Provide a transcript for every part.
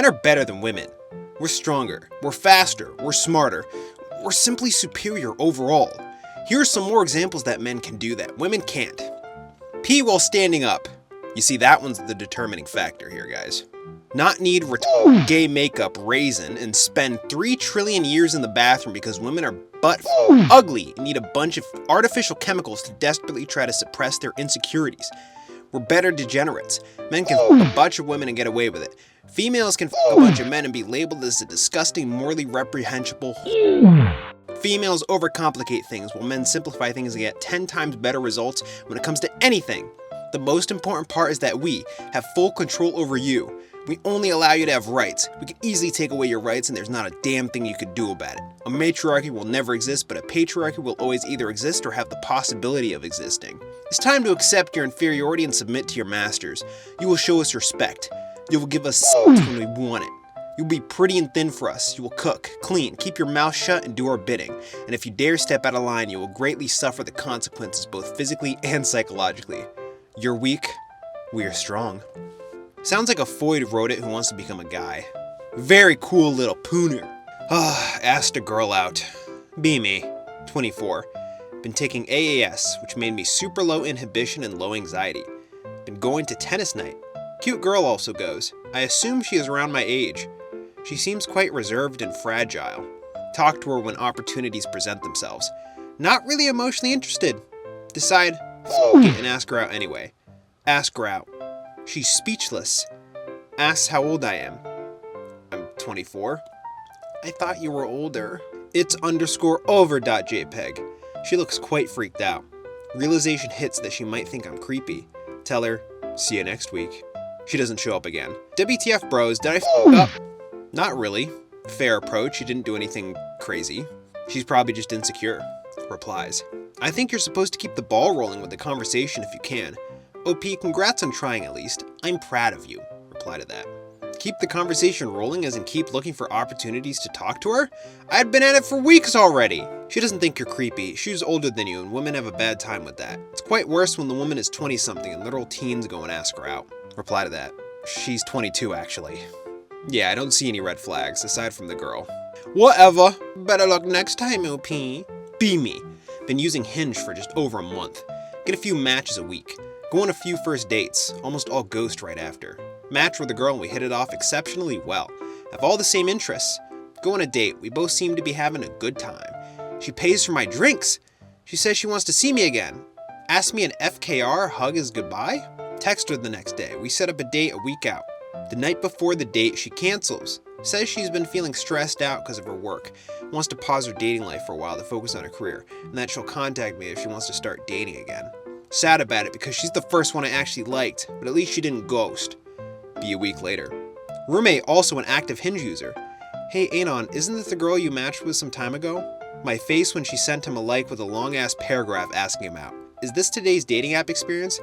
Men are better than women. We're stronger, we're faster, we're smarter, we're simply superior overall. Here are some more examples that men can do that women can't. Pee while standing up. You see, that one's the determining factor here, guys. Not need gay makeup raisin and spend 3 trillion years in the bathroom because women are butt ugly and need a bunch of artificial chemicals to desperately try to suppress their insecurities. We're better degenerates. Men can f*** a bunch of women and get away with it. Females can f*** a bunch of men and be labeled as a disgusting, morally reprehensible. Females overcomplicate things while men simplify things and get 10 times better results when it comes to anything. The most important part is that we have full control over you. We only allow you to have rights. We can easily take away your rights and there's not a damn thing you could do about it. A matriarchy will never exist, but a patriarchy will always either exist or have the possibility of existing. It's time to accept your inferiority and submit to your masters. You will show us respect. You will give us sex when we want it. You'll be pretty and thin for us. You will cook, clean, keep your mouth shut, and do our bidding. And if you dare step out of line, you will greatly suffer the consequences both physically and psychologically. You're weak, we are strong. Sounds like a Foyd wrote it who wants to become a guy. Very cool little pooner. Asked a girl out. Be me, 24. Been taking AAS, which made me super low inhibition and low anxiety. Been going to tennis night. Cute girl also goes. I assume she is around my age. She seems quite reserved and fragile. Talk to her when opportunities present themselves. Not really emotionally interested. Decide, f*** it, and ask her out anyway. Ask her out. She's speechless. Asks how old I am. I'm 24. I thought you were older. It's _over.jpg. She looks quite freaked out. Realization hits that she might think I'm creepy. Tell her, see you next week. She doesn't show up again. WTF bros, did I f*** up? Not really. Fair approach, she didn't do anything crazy. She's probably just insecure. Replies. I think you're supposed to keep the ball rolling with the conversation if you can. OP, congrats on trying at least. I'm proud of you. Reply to that. Keep the conversation rolling as in keep looking for opportunities to talk to her? I'd been at it for weeks already. She doesn't think you're creepy. She's older than you and women have a bad time with that. It's quite worse when the woman is 20 something and little teens go and ask her out. Reply to that. She's 22 actually. Yeah, I don't see any red flags aside from the girl. Whatever. Better luck next time, OP. Be me. Been using Hinge for just over a month. Get a few matches a week. Go on a few first dates, almost all ghost right after. Match with a girl and we hit it off exceptionally well. Have all the same interests. Go on a date, we both seem to be having a good time. She pays for my drinks. She says she wants to see me again. Ask me an FKR hug as goodbye. Text her the next day. We set up a date a week out. The night before the date, she cancels. Says she's been feeling stressed out because of her work. Wants to pause her dating life for a while to focus on her career. And that she'll contact me if she wants to start dating again. Sad about it because she's the first one I actually liked, but at least she didn't ghost. Be a week later. Roommate also an active Hinge user. Hey Anon, isn't this the girl you matched with some time ago? My face when she sent him a like with a long ass paragraph asking him out. Is this today's dating app experience?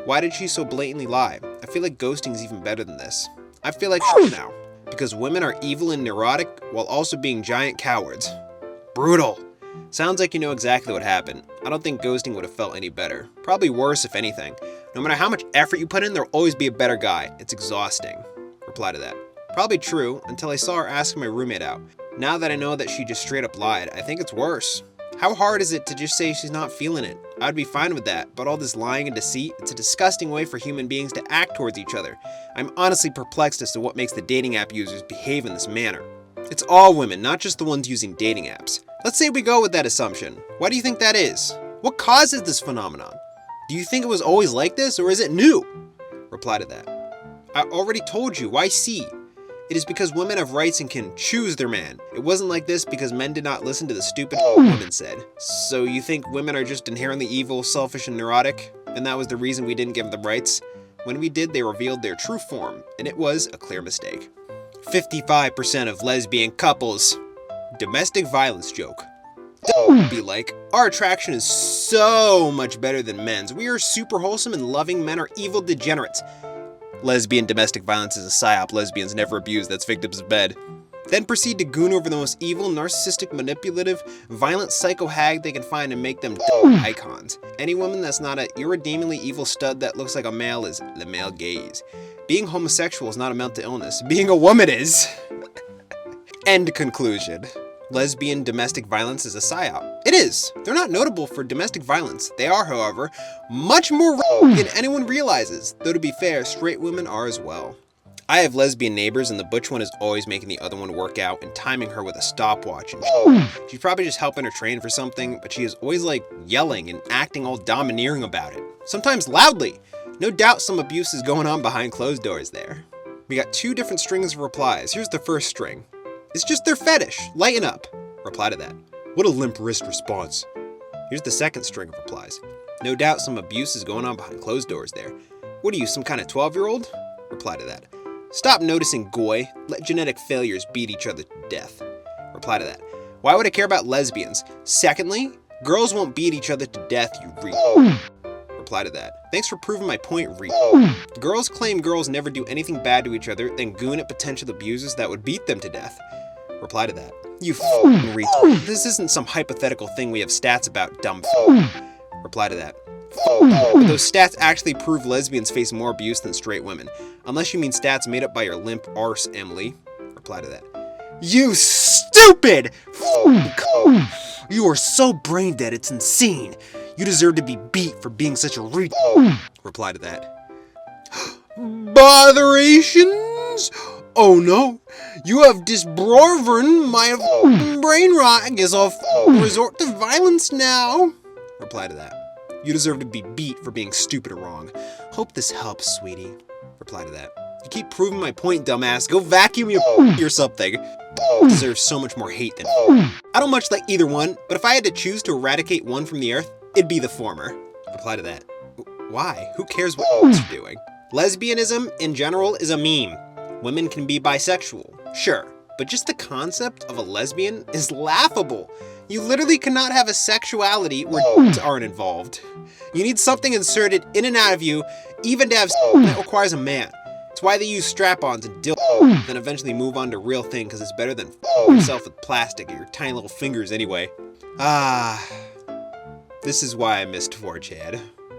Why did she so blatantly lie? I feel like ghosting's even better than this. I feel like shit now. Because women are evil and neurotic while also being giant cowards. Brutal. Sounds like you know exactly what happened. I don't think ghosting would have felt any better. Probably worse if anything. No matter how much effort you put in, there'll always be a better guy. It's exhausting. Reply to that. Probably true, until I saw her asking my roommate out. Now that I know that she just straight up lied, I think it's worse. How hard is it to just say she's not feeling it? I'd be fine with that, but all this lying and deceit, it's a disgusting way for human beings to act towards each other. I'm honestly perplexed as to what makes the dating app users behave in this manner. It's all women, not just the ones using dating apps. Let's say we go with that assumption. Why do you think that is? What causes this phenomenon? Do you think it was always like this, or is it new? Reply to that. I already told you, why see? It is because women have rights and can choose their man. It wasn't like this because men did not listen to the stupid women said. So you think women are just inherently evil, selfish, and neurotic? And that was the reason we didn't give them rights? When we did, they revealed their true form, and it was a clear mistake. 55% of lesbian couples. Domestic violence joke. Don't be like, our attraction is so much better than men's. We are super wholesome and loving, men are evil degenerates. Lesbian domestic violence is a psyop lesbians never abuse that's victims of bed. Then proceed to goon over the most evil, narcissistic, manipulative, violent psycho hag they can find and make them icons. Any woman that's not a irredeemably evil stud that looks like a male is the male gaze. Being homosexual is not a mental illness. Being a woman is. End conclusion. Lesbian domestic violence is a psyop. It is. They're not notable for domestic violence. They are, however, much more than anyone realizes. Though to be fair, straight women are as well. I have lesbian neighbors, and the butch one is always making the other one work out and timing her with a stopwatch and she's probably just helping her train for something, but she is always like yelling and acting all domineering about it. Sometimes loudly. No doubt some abuse is going on behind closed doors there. We got 2 different strings of replies. Here's the first string. It's just their fetish. Lighten up. Reply to that. What a limp wrist response. Here's the second string of replies. No doubt some abuse is going on behind closed doors there. What are you, some kind of 12-year-old? Reply to that. Stop noticing, goy. Let genetic failures beat each other to death. Reply to that. Why would I care about lesbians? Secondly, girls won't beat each other to death, you Reply to that. Thanks for proving my point, Girls claim girls never do anything bad to each other, then goon at potential abusers that would beat them to death. Reply to that. You retard. This isn't some hypothetical thing we have stats about, dumb Reply to that. Those stats actually prove lesbians face more abuse than straight women. Unless you mean stats made up by your limp arse, Emily. Reply to that. You stupid! You are so brain dead, it's insane. You deserve to be beat for being such a Reply to that. Botherations? Oh no, you have disborven my brain rot. I guess I'll resort to violence now. Reply to that. You deserve to be beat for being stupid or wrong. Hope this helps, sweetie. Reply to that. You keep proving my point, dumbass. Go vacuum your or something. You deserve so much more hate than I don't much like either one, but if I had to choose to eradicate one from the earth, it'd be the former. Reply to that. Why? Who cares what you're doing? Lesbianism, in general, is a meme. Women can be bisexual, sure, but just the concept of a lesbian is laughable. You literally cannot have a sexuality where aren't involved. You need something inserted in and out of you, even to have that requires a man. It's why they use strap-ons and dildos, then eventually move on to real thing because it's better than yourself with plastic or your tiny little fingers anyway. This is why I missed 4Chan.